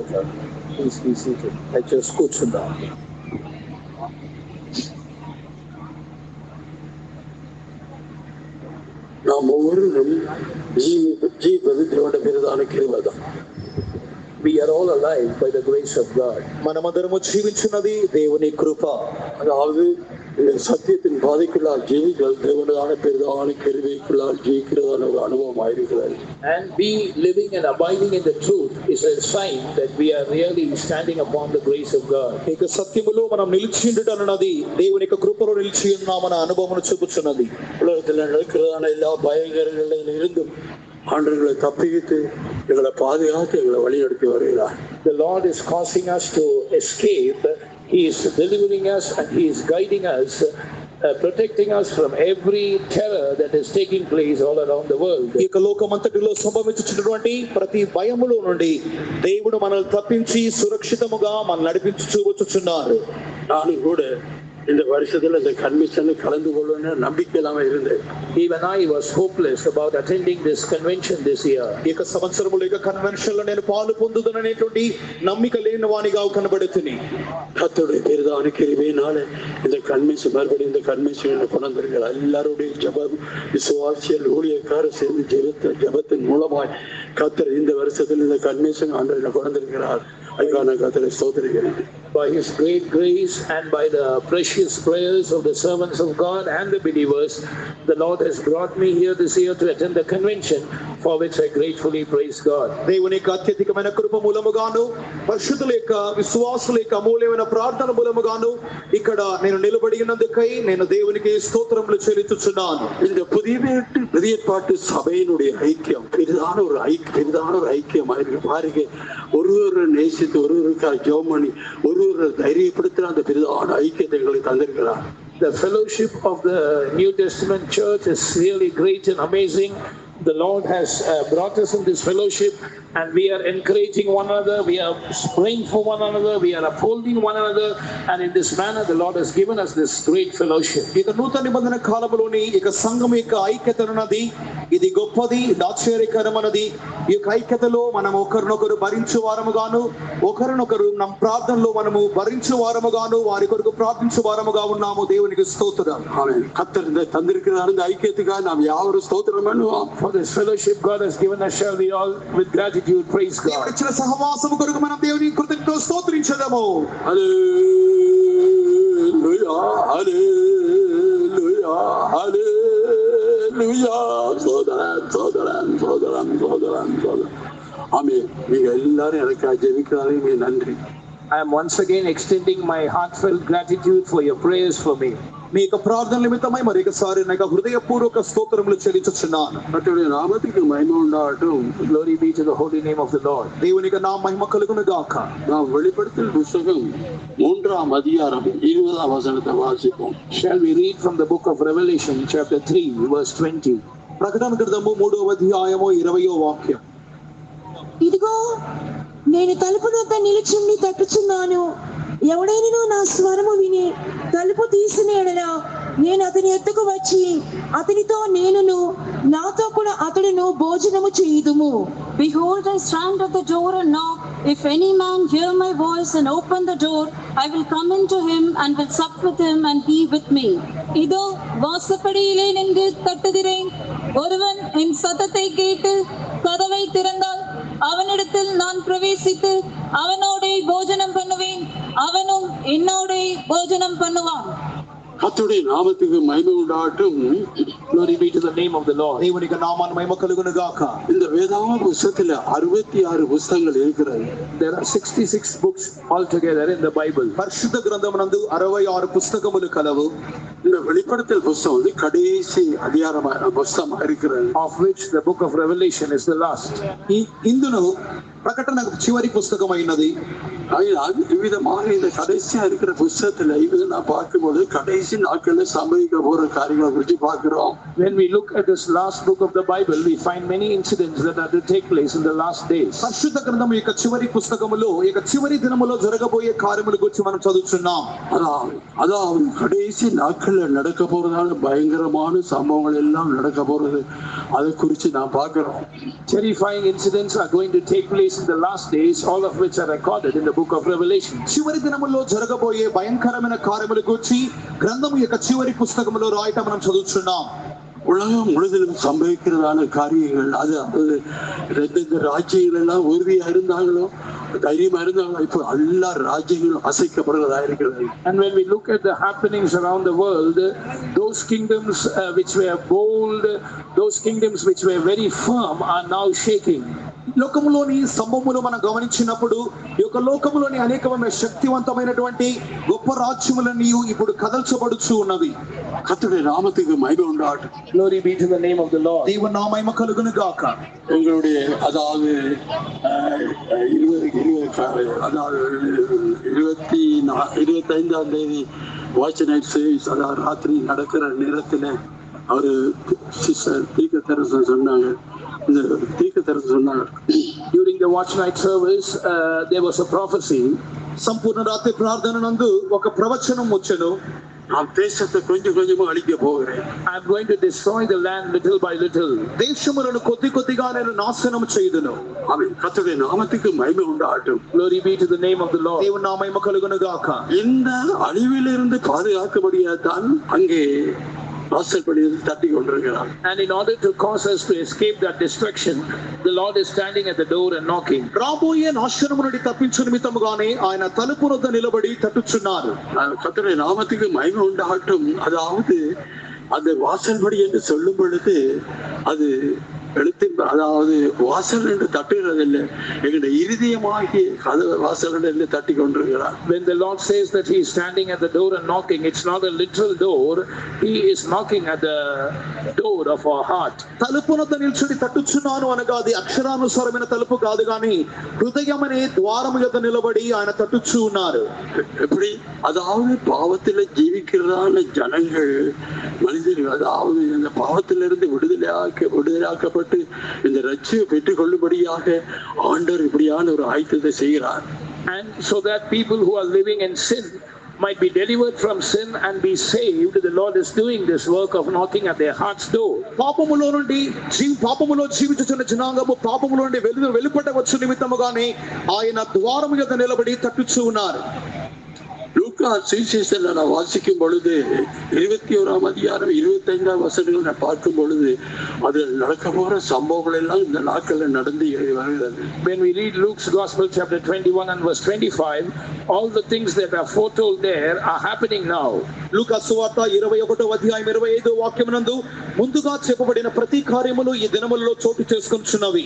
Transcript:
ఉన్నారు. Please be seated. Just కూర్చుందాం. நாம் ஒவ்வொருவரும் ஜீவிப்பது தேவனுடைய பெரிதான கிருபைதான். We are all alive by the grace of God. మనమందరము జీవించున్నది దేవుని కృప. అதாவது சத்தியத்தின் பாதைக்குள்ளால் ஜீவிகள் தேவனான பெரிதான கிருபைக்குள்ளால் ஜீவிக்கிறதான ஒரு அனுபவம் ஆயிருக்கிறது. And we living and abiding in the truth is a sign that we are really standing upon the grace of God. ఇక సత్యములో మనం నిలిచి ఉండుటన్నది దేవుని యొక్క కృపలో నిలిచి ఉన్నామన్న అనుభవమును చూపుచున్నది. ఉలగத்தில் நடக்கிறதான எல்லா பயங்கரங்களில் இருந்தும் ஆண்டவர்களை தப்பித்து எங்களை பாதுகாத்து எங்களை வழி நடத்தி வருகிறார். The Lord is causing us to escape. He is delivering us and He is guiding us, protecting us from every terror that is taking place all around the world. ఈ లోకమంతటిలో సంభవించుచున్నటువంటి ప్రతి భయములో నుండి దేవుడు మనల్ని తప్పించి సురక్షితముగా మనల్ని నడిపించుచూ వచ్చుచున్నారు. ನಾನು ಕೂಡ இந்த வருஷத்துல இந்த கன்வென்ஷன் கலந்து கொள்ளுன்னு நம்பிக்கை இல்லாம இருந்தேன். Even I was hopeless about attending this convention this year. ఈ సంవత్సరములో ఈ కన్వెన్షన్ లో నేను పాలు పొందుదననేటువంటి నమ్మిక లేని వానిగా కనబడుతుంది. கர்த்தருடைய பெரிதான கிருபையினால இந்த கன்வென்ஷன் மறுபடியும் இந்த கன்வென்ஷன் கொண்டிருக்கிற எல்லாருடைய ஜெபம் விசுவாசிகள் ஊழியக்காரர் சேர்ந்து ஜெபத்தின் மூலமாய் கர்த்தர் இந்த வருஷத்தில் இந்த கன்வென்ஷன் ஆண்டவரை கொண்டிருக்கிறார். அதுக்கான கர்த்தரை ஸ்தோத்திரிக்கிறேன். By His great grace and by the precious prayers of the servants of God and the believers, the Lord has brought me here this year to attend the convention, for which I gratefully praise God. దేవుని యొక్క అత్యధికమైన కృప మూలముగాను పరిశుద్ధుల యొక్క విశ్వాసుల యొక్క అమూల్యమైన ప్రార్థన మూలముగాను ఇక్కడ నేను నిలబడి ఉన్నందుకై నేను దేవునికి స్తోత్రములు చెల్లించుచున్నాను. இந்த புதிய பாட்டு சபையினுடைய ஐக்கியம் பெரிதான ஒரு ஐக்கியம் பாருங்க. ஒருவர் நேசித்து ஒருவருக்காக ஜெபம் பண்ணி ஒருவர் தைரியப்படுத்துற அந்த பெரிதான ஐக்கியத்தை எங்களுக்கு தந்திருக்கிறார். The fellowship of the New Testament church is really great and amazing. The Lord has brought us in this fellowship and we are encouraging one another, we are praying for one another, we are upholding one another, and in this manner the Lord has given us this great fellowship. ఇక నూతన నిబంధన కాలములోని ఇక సంఘం యొక్క ఐక్యత ఉన్నది. ఇది గొప్పది, ఆశ్చర్యకరమైనది. ఈ యొక్క ఐక్యతలో మనం ఒకరినొకరు భరించు వారముగాను ఒకరినొకరు ನಮ್ಮ ప్రార్థనలో మనము భరించు వారముగాను వారి కొరకు ప్రార్థించు వారముగా ఉన్నాము. దేవునికి స్తోత్రం. ఆమేన్. కర్తర్ தந்திருக்கிறார் இந்த ஐக்கியத்துக்காக நாம் யாவரும் ஸ்தோத்திரம் பண்ணுவோம். For this fellowship God has given us, shall we all with gratitude praise God. ఇచ్చిన సహవాసము కొరకు మనం దేవుని కృతజ్ఞతతో స్తోత్రించదము. హల్లెలూయా హల్లెలూయా హల్లెలూయా. సోదరం ఆమేన్. మీరు எல்லாரும் எனக்காக ஜெபிக்கிறீங்க, మీకు நன்றி. I am once again extending my heartfelt gratitude for your prayers for me. మీ యొక్క ప్రార్థన నిమిత్తమై మరొకసారి నా హృదయపూర్వక స్తోత్రములు చెల్లించుచున్నాను. కర్తరుని నామమునకు మహిమ ఉండాలటం. Glory be to the holy name of the Lord. దేవునికి నా మహిమ కలుగును గాక. నా వెలుపడుతున్న పుస్తకం 3వ అధ్యాయం 20వ వచనத்தை వాసిద్దాం. Shall we read from the book of Revelation chapter 3 verse 20. ప్రకటన గ్రంథము 3వ అధ్యాయము 20వ వాక్యం. ఇదిగో నేను తలుపు వద్ద నిలుచుండి తట్టుచున్నాను. ఎవడైనను నా స్వరము విని తలుపు తీసిన యెడల నేను అతని ఎద్దకు వచ్చి అతనితో నేనును నాతో కూడా అతడును భోజనము చేయుదుము. Behold, I stand at the door and knock. If any man hear my voice and open the door, I will come into him and will sup with him and he with me. இதோ வாசப்படியிலே நின்று தட்டுகிறேன். ஒருவன் என் சத்தத்தை கேட்டு கதவை திறந்தால் அவனிடத்தில் நான் பிரவேசித்து அவனோடே போஜனம் பண்ணுவேன், அவனும் என்னோடே போஜனம் பண்ணுவான். கர்த்தருடைய நாமத்துக்கு மகிமை உண்டாகட்டும். Glory be to the name of the Lord. దేవునికి నామానికి మహిమ కలుగును గాక. இந்த வேதாகம புத்தகத்துல 66 పుస్తకాలు இருக்கிறது. There are 66 books altogether in the Bible. పరిశుద్ధ గ్రంథమునందు 66 పుస్తకములు కలవు. இந்த வெளிப்படுத்தல் புத்தகம் கடைசி అధ్యాయమైన పుస్తకం இருக்கிறது. Of which the book of Revelation is the last. ఇందులో ప్రకటన చివరి పుస్తకమైనది. இவ்விதமாக இந்த கடைசியா இருக்கிற புத்தகத்துல இது நான் பார்க்கும்போது கடைசி நாட்கள்ல சம்பவிக்க போற காரியங்களை குறித்து பார்க்கிறோம். When we look at this last book of the Bible, we find many incidents that are to take place in the last days. పరిశుద్ధ గ్రంథం యొక్క చివరి పుస్తకములో ఈ చివరి దినములో జరగబోయే కార్యముల గురించి మనం చదువుతున్నాం. அதாவது கடைசி நாட்கள்ல நடக்க போறதான பயங்கரமான சம்பவங்கள் எல்லாம் நடக்க போறது அதை குறித்து நான் பார்க்கிறோம். Terrifying incidents are going to take place in the last days, all of which are recorded in the book of Revelation. చివరి దినములో జరగబోయే భయంకరమైన కార్యముల గురించి గ్రంథము యొక్క చివరి పుస్తకములో రాయటం మనం చదువుతున్నాం. உலகம் முழுவதிலும் சம்பவிக்கிறதான காரியங்கள் அது இந்த ராஜ்யங்கள் எல்லாம் உறுதியா இருந்தாங்களோ தைரியமா இருந்தாங்களோ இப்போ எல்லா ராஜ்யங்களும் அசைக்கப்படுவதா இருக்கிறது. And when we look at the happenings around the world, those kingdoms which were bold, those kingdoms which were very firm are now shaking. లోకములోని సంభవములు మనం గమనించినప్పుడు ఈ యొక్క లోకములోని అనేకమైన శక్తివంతమైనటువంటి గొప్ప రాజ్యములన్నీ ఇప్పుడు కదల్చబడుచు ఉన్నవి. கர்த்தருடைய நாமத்துக்கு மகிமை உண்டாகட்டும். Glory be to the name of the Lord. దేవుని నామ మహిమ కలుగును గాక. எங்களுடைய அதாவது 25ஆம் தேதி வாட்ச் நைட் சர்வீஸ் அதாவது ராத்திரி நடக்கிற நேரத்தில் அவரு தீர்க்கதரிசனம் சொன்னாங்க. During the watch night service, there was a prophecy. సంపూర్ణ రాత్రి ప్రార్థన నందు ఒక ప్రవచనం వచ్చెను. நான் தேசத்தை கொஞ்சம் கொஞ்சமா அழிக்க போகிறேன். I'm going to destroy the land little by little. దేశములను కొద్ది కొద్దిగా నేను నాశనం చేయుదును. ஆமென். கர்த்தருடைய நாமத்துக்கு மகிமை உண்டாகட்டும். Glory be to the name of the Lord. దేవుని నామ మహిమ కలుగును గాక. இந்த அழிவிலிருந்து பாதுகாக்கபடியாதான் அங்கே வாசற்படியில் தட்டி கொண்டிருக்கிறார். And in order to cause us to escape that destruction, the Lord is standing at the door and knocking. రాబోయే నాశనము నుండి తప్పించు నిమిత్తముగానే ఆయన తలుపు వద్ద నిలబడి తట్టుచున్నారు. கர்த்தருடைய நாமத்துக்கு மகிமை உண்டாகட்டும். அதாவது அந்த வாசல்படி என்று சொல்லும் பொழுது அது எழுத்தின் அதாவது வாசல் என்று தட்டுகிறதில்லை, எங்களுடைய இருதயமாகிய கதவு வாசல் என்று தட்டி கொண்டிருக்கிறார். When the Lord says that He is standing at the door and knocking, it's not a literal door. He is knocking at the door of our heart. తలుపునొద్ద నిల్చుని తట్టుచున్నాను అనగా అది అక్షరానుసారమైన తలుపు కాదు గాని హృదయమనే ద్వారము యొద్ద నిలబడి ఆయన తట్టుచు ఉన్నారు. எப்படி அதாவது பாவத்தில் ஜீவிக்கிறதான ஜனங்கள் மனிதர்கள் அதாவது இந்த பாவத்திலிருந்து விடுதலையாக்கப்பட்டு இந்த ரட்சியை பெற்றுக் கொள்ளும்படியாக ஆண்டவர் இப்படியான ஒரு ஆயத்தத்தை செய்கிறார். And so that people who are living in sin might be delivered from sin and be saved, the Lord is doing this work of knocking at their heart's door. పాపములో నుండి పాపములో జీవించుచున్న జనాంగము పాపములో నుండి వెలుపడవచ్చు నిమిత్తముగానే ఆయన ద్వారము యొద్ద నిలబడి తట్టుచు ఉన్నారు. லூக்கா சுவிசேஷத்துல நான் வாசிக்கும் பொழுது 21ஆம் அதிகாரம் 25ஆம் வசனங்கள் நான் பார்க்கும் பொழுது அதில் நடக்க போற சம்பவங்கள் எல்லாம் இந்த நாட்கள்ல நடந்து வருகிறது. When we read Luke's Gospel chapter 21 and verse 25, all the things that are foretold there are happening now. లూకా సువార్త 21వ అధ్యాయం 25వ వాక్యమునందు ముందుగా చెప్పబడిన ప్రతి కార్యములు ఈ దినములలో చోటు చేసుకొనుచున్నవి.